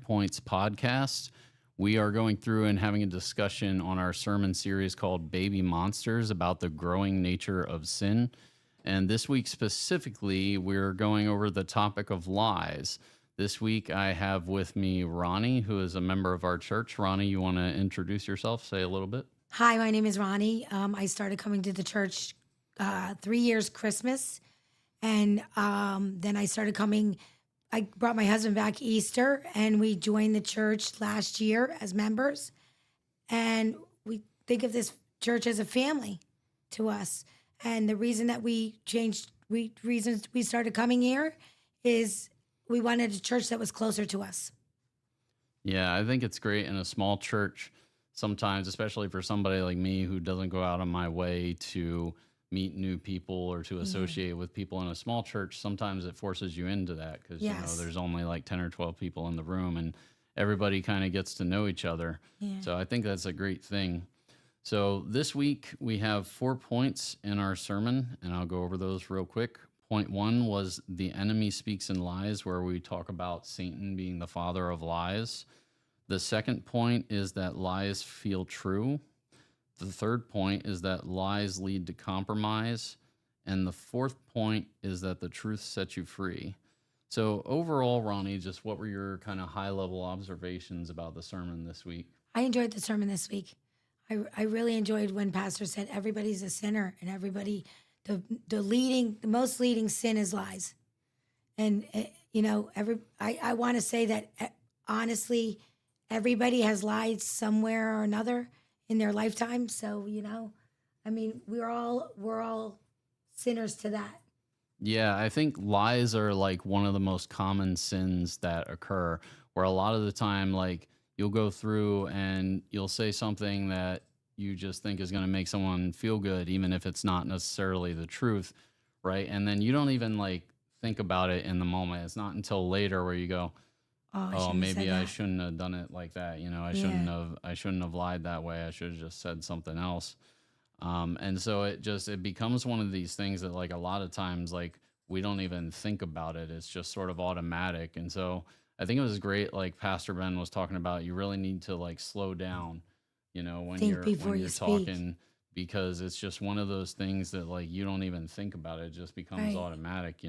Points podcast. We are going through and having a discussion on our sermon series called Baby Monsters about the growing nature of sin. And this week specifically, we're going over the topic of lies. This week, I have with me Ronnie, who is a member of our church. Ronnie, you want to introduce yourself? Say a little bit. Hi, my name is Ronnie. I started coming to the church 3 years Christmas, and then I started coming. I brought my husband back Easter, and we joined the church last year as members. And we think of this church as a family to us. And the reason that reasons we started coming here is we wanted a church that was closer to us. Yeah, I think it's great in a small church sometimes, especially for somebody like me who doesn't go out of my way to meet new people or to associate with people in a small church. Sometimes it forces you into that because, Yes. there's only like 10 or 12 people in the room and everybody kind of gets to know each other. Yeah. So I think that's a great thing. So this week we have 4 points in our sermon, and I'll go over those real quick. Point 1 was the enemy speaks in lies, where we talk about Satan being the father of lies. The second point is that lies feel true. The third point is that lies lead to compromise. And the fourth point is that the truth sets you free. So overall, Ronnie, just what were your kind of high-level observations about the sermon this week? I enjoyed the sermon this week. I really enjoyed when Pastor said everybody's a sinner and everybody, the most leading sin is lies. And, I want to say that honestly, everybody has lied somewhere or another in their lifetime. So, we're all sinners to that. Yeah, I think lies are like one of the most common sins that occur, where a lot of the time, like, you'll go through and you'll say something that you just think is going to make someone feel good, even if it's not necessarily the truth, right? And then you don't even like think about it in the moment. It's not until later where you go, Oh, oh, maybe I that. shouldn't have done it like that. I shouldn't have lied that way. I should have just said something else. And so it becomes one of these things that, like, a lot of times, like, we don't even think about it. It's just sort of automatic. And so I think it was great. Like Pastor Ben was talking about, you really need to like slow down, when Think before when you you're speak. talking, because it's just one of those things that like you don't even think about it. It just becomes Right. automatic.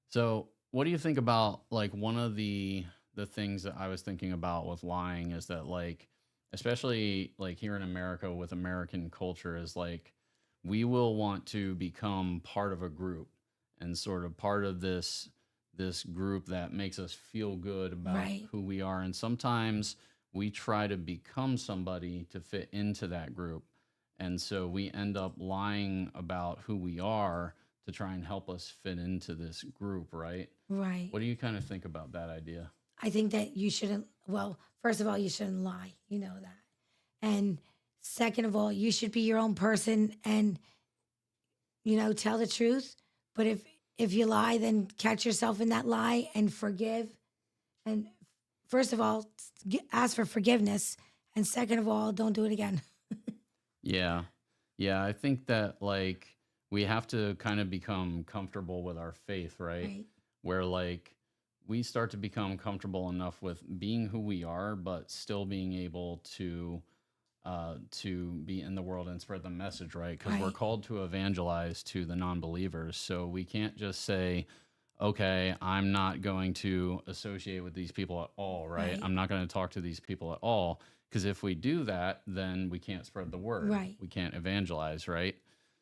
So what do you think about, like, one of the things that I was thinking about with lying is that, like, especially like here in America with American culture, is like we will want to become part of a group and sort of part of this group that makes us feel good about Right. who we are. And sometimes we try to become somebody to fit into that group. And so we end up lying about who we are to try and help us fit into this group, right? Right. What do you kind of think about that idea? I think that you shouldn't, well, first of all, you shouldn't lie. You know that. And second of all, you should be your own person and, tell the truth. But if you lie, then catch yourself in that lie and forgive. And first of all, ask for forgiveness. And second of all, don't do it again. Yeah. Yeah, I think that, like, we have to kind of become comfortable with our faith, right? Right. Where, like, we start to become comfortable enough with being who we are, but still being able to be in the world and spread the message, right? Because we're Right. called to evangelize to the non-believers. So we can't just say, okay, I'm not going to associate with these people at all, right? Right. I'm not going to talk to these people at all. Because if we do that, then we can't spread the word. Right. We can't evangelize, right?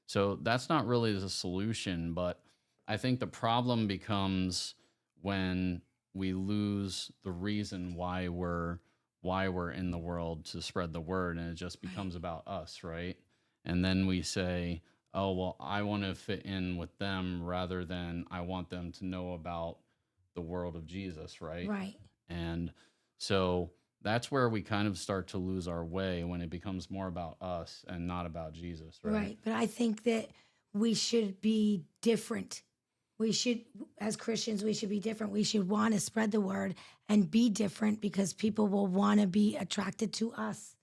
So that's not really the solution. But I think the problem becomes when we lose the reason why we're in the world, to spread the word, and it just Right. becomes about us, right? And then we say, oh, well, I want to fit in with them rather than I want them to know about the world of Jesus, right? Right. And so that's where we kind of start to lose our way, when it becomes more about us and not about Jesus, right? Right. But I think that we should be different. We should, as Christians, we should be different. We should want to spread the word and be different because people will want to be attracted to us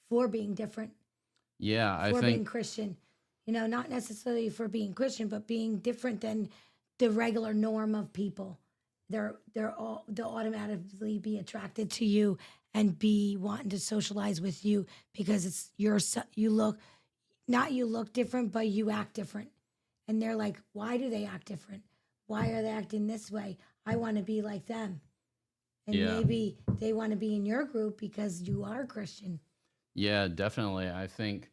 for being different, Yeah, I for being think Christian. Not necessarily for being Christian, but being different than the regular norm of people. they'll automatically be attracted to you and be wanting to socialize with you because it's you look, not you look different, but you act different. And they're like, why do they act different? Why are they acting this way? I want to be like them. And Yeah. maybe they want to be in your group because you are Christian. Yeah, definitely. I think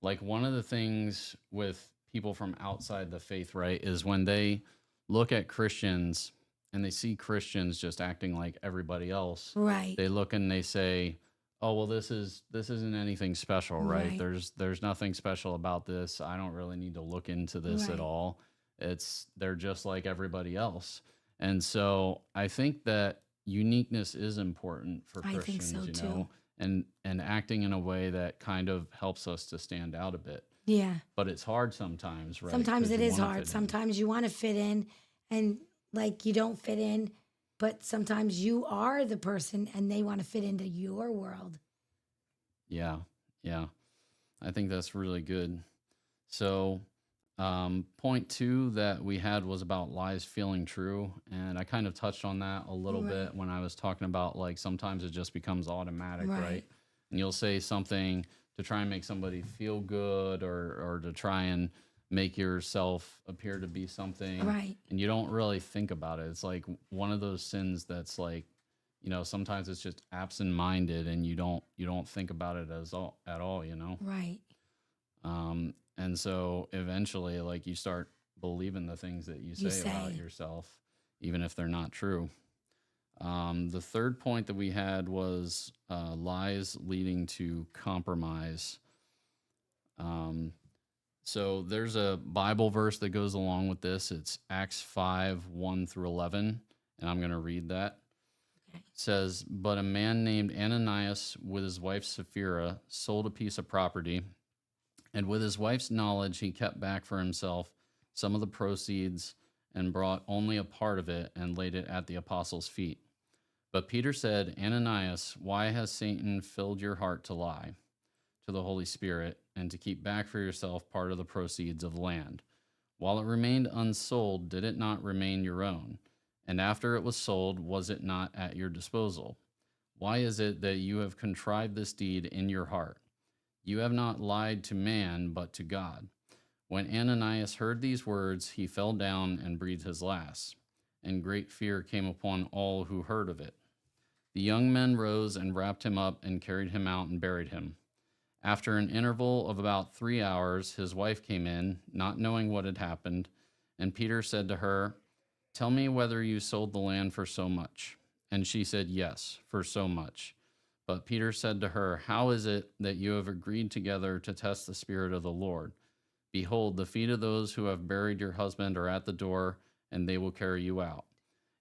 like one of the things with people from outside the faith, right, is when they look at Christians and they see Christians just acting like everybody else, Right. they look and they say, "Oh, well this isn't anything special, right? Right. There's nothing special about this. I don't really need to look into this at Right. all. They're just like everybody else." And so I think that uniqueness is important for I think Christians, so you too. know, and acting in a way that kind of helps us to stand out a bit. Yeah. But it's hard sometimes, right? Sometimes Because it you is want to hard. fit in. Sometimes you want to fit in and like you don't fit in, but sometimes you are the person and they want to fit into your world. Yeah, yeah. I think that's really good. So, point two that we had was about lies feeling true. And I kind of touched on that a little Right. bit when I was talking about like sometimes it just becomes automatic, right? Right. And you'll say something to try and make somebody feel good or to try and make yourself appear to be something. Right. And you don't really think about it. It's like one of those sins that's like, you know, sometimes it's just absent-minded and you don't think about it at all, you know? Right. And so eventually, like you start believing the things that you say about yourself, even if they're not true. The third point that we had was lies leading to compromise. So there's a Bible verse that goes along with this. It's Acts 5:1-11, and I'm going to read that. Okay. It says, "But a man named Ananias with his wife Sapphira sold a piece of property, and with his wife's knowledge, he kept back for himself some of the proceeds and brought only a part of it and laid it at the apostles' feet. But Peter said, 'Ananias, why has Satan filled your heart to lie to the Holy Spirit and to keep back for yourself part of the proceeds of the land? While it remained unsold, did it not remain your own? And after it was sold, was it not at your disposal? Why is it that you have contrived this deed in your heart? You have not lied to man, but to God.' When Ananias heard these words, he fell down and breathed his last, and great fear came upon all who heard of it. The young men rose and wrapped him up and carried him out and buried him. After an interval of about 3 hours, his wife came in, not knowing what had happened, and Peter said to her, 'Tell me whether you sold the land for so much.' And she said, 'Yes, for so much.' But Peter said to her, 'How is it that you have agreed together to test the Spirit of the Lord? Behold, the feet of those who have buried your husband are at the door, and they will carry you out.'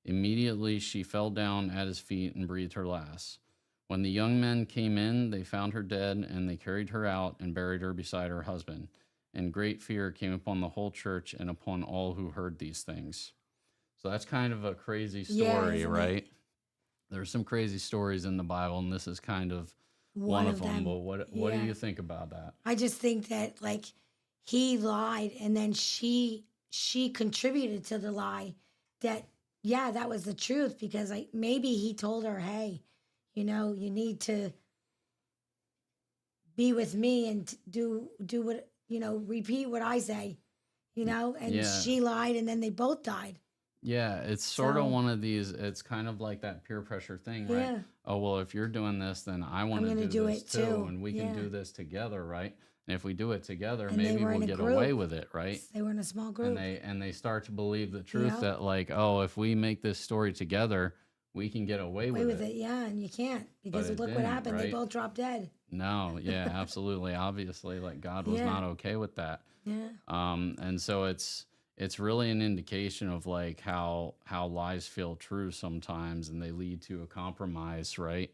Immediately she fell down at his feet and breathed her last. When the young men came in, they found her dead, and they carried her out and buried her beside her husband. And great fear came upon the whole church and upon all who heard these things." So that's kind of a crazy story, isn't it? right? There's some crazy stories in the Bible, and this is kind of One of them. them. But what do Yeah. you think about that? I just think that like he lied and then she contributed to the lie that yeah, that was the truth because like maybe he told her, "Hey, you know, you need to be with me and do what, you know, repeat what I say." You know, and Yeah. she lied and then they both died. Yeah, it's sort of So, one of these, it's kind of like that peer pressure thing, right? yeah, Oh, well, if you're doing this, then I want I'm to going to do do this it too, too. and we can Yeah. do this together, right? And if we do it together, And they maybe were we'll in a get away group. with it, right? They were in a small And group. they start to believe the truth Yep. that like, oh, if we make this story together, we can get away Away with with it, yeah, and you can't because But it look what didn't, happened. They right? both dropped dead. No, yeah, absolutely. Obviously, like God was Yeah, not okay with that. yeah, And so it's really an indication of like how lies feel true sometimes, and they lead to a compromise, right?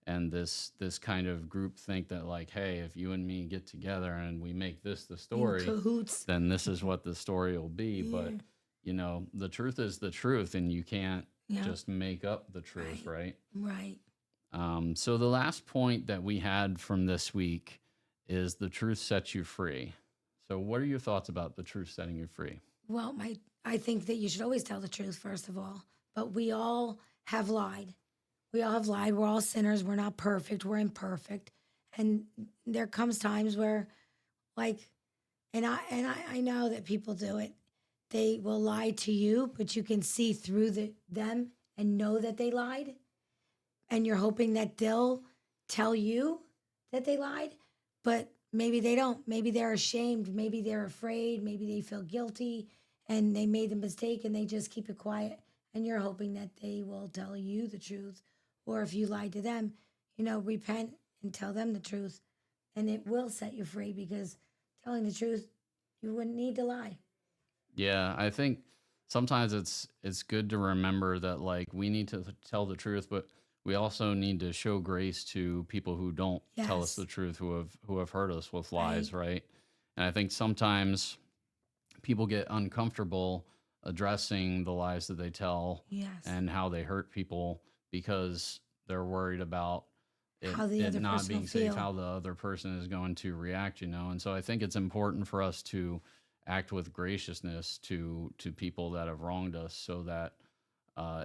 And this kind of group think that like, hey, if you and me get together and we make this the in story, cahoots. then this is what the story will be. But Yeah, you know, the truth is the truth, and you can't yeah, just make up the truth, right, right? right. So the last point that we had from this week is the truth sets you free. So what are your thoughts about the truth setting you free? Well, I think that you should always tell the truth first of all, but we all have lied. We all have lied. We're all sinners. We're not perfect. We're imperfect. And there comes times where, like, I know that people do it. They will lie to you, but you can see through them and know that they lied. And you're hoping that they'll tell you that they lied, but maybe they don't. Maybe they're ashamed. Maybe they're afraid. Maybe they feel guilty and they made the mistake and they just keep it quiet. And you're hoping that they will tell you the truth. Or if you lied to them, repent and tell them the truth. And it will set you free because telling the truth, you wouldn't need to lie. Yeah, I think sometimes it's good to remember that like we need to tell the truth, but we also need to show grace to people who don't tell us the Yes. truth, who have hurt us with lies, Right? right? And I think sometimes people get uncomfortable addressing the lies that they tell Yes. and how they hurt people because they're worried about it, How the it other not person will being safe, feel. how the other person is going to react, And so I think it's important for us to act with graciousness to people that have wronged us so that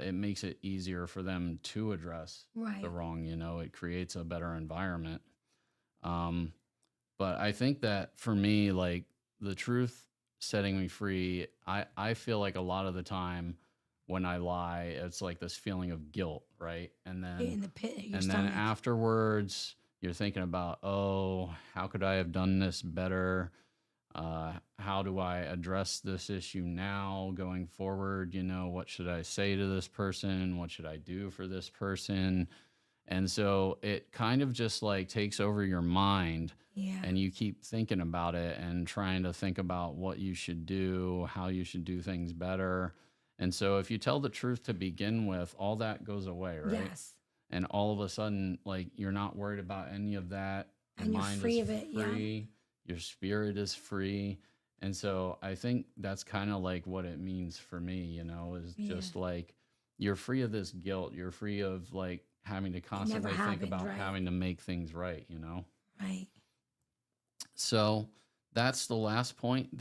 it makes it easier for them to address the Right. wrong, it creates a better environment. Um, but I think that for me, like the truth setting me free, I feel like a lot of the time when I lie, it's like this feeling of guilt, right? In the pit of your And then stomach. afterwards, you're thinking about, oh, how could I have done this better? How do I address this issue now going forward? What should I say to this person? What should I do for this person? And so it kind of just like takes over your mind Yeah. and you keep thinking about it and trying to think about what you should do, how you should do things better. And so if you tell the truth to begin with, all that goes away, right? Yes. And all of a sudden, like you're not worried about any of that. Your And you're mind free is of it. Yeah. free, your spirit is free. And so I think that's kind of like what it means for me, is Yeah. just like you're free of this guilt. You're free of like having to It never constantly think happened. about Right. having to make things right. Right. So that's the last point